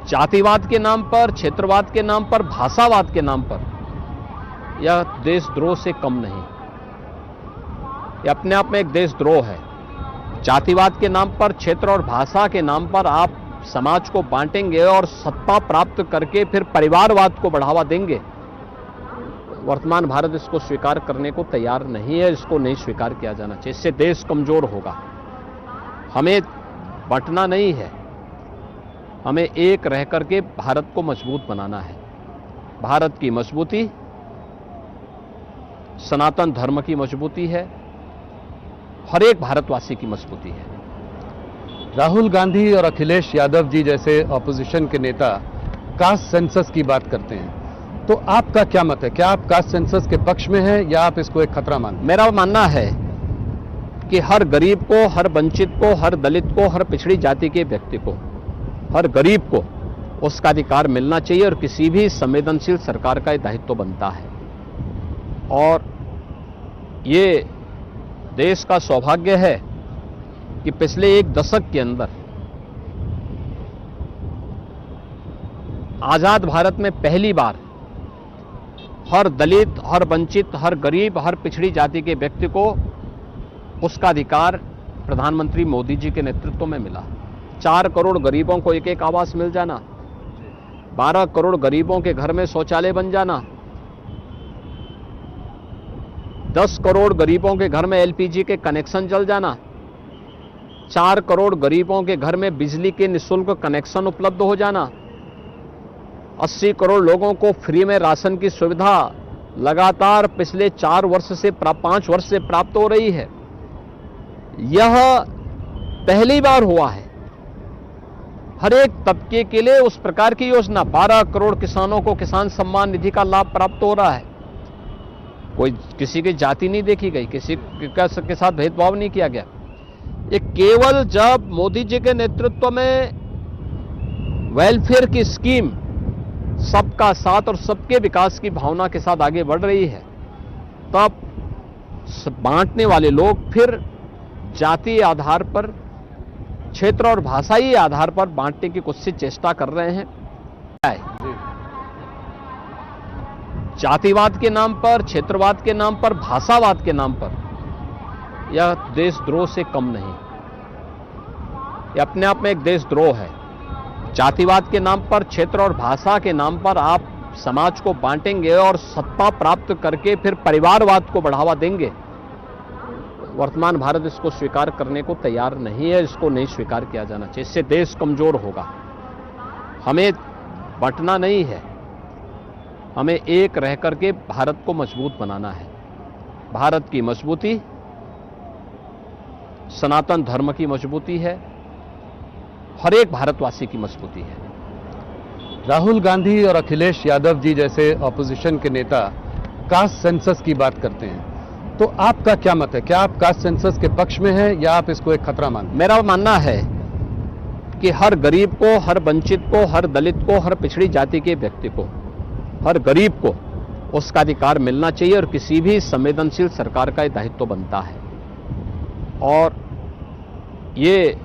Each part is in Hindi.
जातिवाद के नाम पर, क्षेत्रवाद के नाम पर, भाषावाद के नाम पर यह देशद्रोह से कम नहीं। यह अपने आप में एक देशद्रोह है। जातिवाद के नाम पर, क्षेत्र और भाषा के नाम पर आप समाज को बांटेंगे और सत्ता प्राप्त करके फिर परिवारवाद को बढ़ावा देंगे। वर्तमान भारत इसको स्वीकार करने को तैयार नहीं है, इसको नहीं स्वीकार किया जाना चाहिए। इससे देश कमजोर होगा। हमें बंटना नहीं है, हमें एक रह करके भारत को मजबूत बनाना है। भारत की मजबूती सनातन धर्म की मजबूती है, हर एक भारतवासी की मजबूती है। राहुल गांधी और अखिलेश यादव जी जैसे ऑपोजिशन के नेता कास्ट सेंसस की बात करते हैं, तो आपका क्या मत है? क्या आप कास्ट सेंसस के पक्ष में हैं या आप इसको एक खतरा मानते हैं? मेरा मानना है कि हर गरीब को, हर वंचित को, हर दलित को, हर पिछड़ी जाति के व्यक्ति को, हर गरीब को उसका अधिकार मिलना चाहिए और किसी भी संवेदनशील सरकार का दायित्व बनता है। और ये देश का सौभाग्य है कि पिछले एक दशक के अंदर आजाद भारत में पहली बार हर दलित, हर वंचित, हर गरीब, हर पिछड़ी जाति के व्यक्ति को उसका अधिकार प्रधानमंत्री मोदी जी के नेतृत्व में मिला। 4 करोड़ गरीबों को एक एक आवास मिल जाना, 12 करोड़ गरीबों के घर में शौचालय बन जाना, 10 करोड़ गरीबों के घर में एलपीजी के कनेक्शन जल जाना, 4 करोड़ गरीबों के घर में बिजली के निःशुल्क कनेक्शन उपलब्ध हो जाना, 80 करोड़ लोगों को फ्री में राशन की सुविधा लगातार पिछले 5 वर्ष से प्राप्त हो रही है। यह पहली बार हुआ है। हर एक तबके के लिए उस प्रकार की योजना, 12 करोड़ किसानों को किसान सम्मान निधि का लाभ प्राप्त हो रहा है। कोई किसी की जाति नहीं देखी गई, किसी के साथ भेदभाव नहीं किया गया। ये केवल जब मोदी जी के नेतृत्व में वेलफेयर की स्कीम सबका साथ और सबके विकास की भावना के साथ आगे बढ़ रही है, तब बांटने वाले लोग फिर जातीय आधार पर, क्षेत्र और भाषाई आधार पर बांटने की कोशिश चेष्टा कर रहे हैं। जातिवाद के नाम पर, क्षेत्रवाद के नाम पर, भाषावाद के नाम पर यह देशद्रोह से कम नहीं। यह अपने आप में एक देशद्रोह है। जातिवाद के नाम पर, क्षेत्र और भाषा के नाम पर आप समाज को बांटेंगे और सत्ता प्राप्त करके फिर परिवारवाद को बढ़ावा देंगे। वर्तमान भारत इसको स्वीकार करने को तैयार नहीं है, इसको नहीं स्वीकार किया जाना चाहिए। इससे देश कमजोर होगा। हमें बंटना नहीं है, हमें एक रह करके भारत को मजबूत बनाना है। भारत की मजबूती सनातन धर्म की मजबूती है, हर एक भारतवासी की मजबूती है। राहुल गांधी और अखिलेश यादव जी जैसे ऑपोजिशन के नेता कास्ट सेंसस की बात करते हैं, तो आपका क्या मत है? क्या आप कास्ट सेंसस के पक्ष में हैं या आप इसको एक खतरा मानते हैं? मेरा मानना है कि हर गरीब को, हर वंचित को, हर दलित को, हर पिछड़ी जाति के व्यक्ति को, हर गरीब को उसका अधिकार मिलना चाहिए और किसी भी संवेदनशील सरकार का दायित्व बनता है। और ये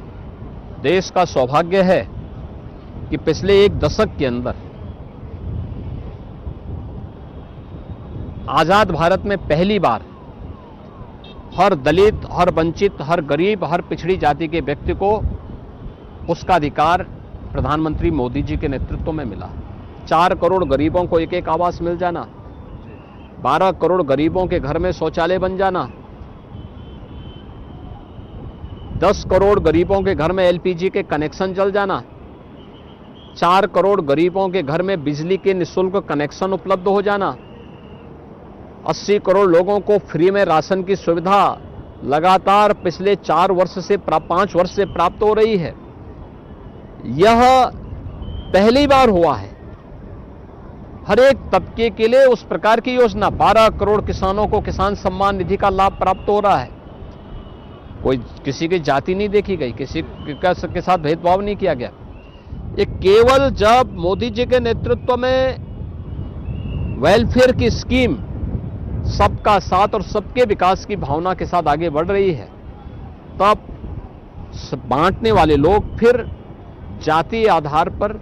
देश का सौभाग्य है कि पिछले एक दशक के अंदर आजाद भारत में पहली बार हर दलित, हर वंचित, हर गरीब, हर पिछड़ी जाति के व्यक्ति को उसका अधिकार प्रधानमंत्री मोदी जी के नेतृत्व में मिला। 4 करोड़ गरीबों को एक एक आवास मिल जाना, 12 करोड़ गरीबों के घर में शौचालय बन जाना, 10 करोड़ गरीबों के घर में एलपीजी के कनेक्शन जल जाना, 4 करोड़ गरीबों के घर में बिजली के निःशुल्क कनेक्शन उपलब्ध हो जाना, 80 करोड़ लोगों को फ्री में राशन की सुविधा लगातार पिछले 5 वर्ष से प्राप्त हो रही है। यह पहली बार हुआ है। हर एक तबके के लिए उस प्रकार की योजना, 12 करोड़ किसानों को किसान सम्मान निधि का लाभ प्राप्त हो रहा है। कोई किसी की जाति नहीं देखी गई, किसी के साथ भेदभाव नहीं किया गया। ये केवल जब मोदी जी के नेतृत्व में वेलफेयर की स्कीम सबका साथ और सबके विकास की भावना के साथ आगे बढ़ रही है, तब बांटने वाले लोग फिर जातीय आधार पर,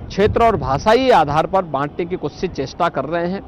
क्षेत्र और भाषाई आधार पर बांटने की कुछ सी चेष्टा कर रहे हैं।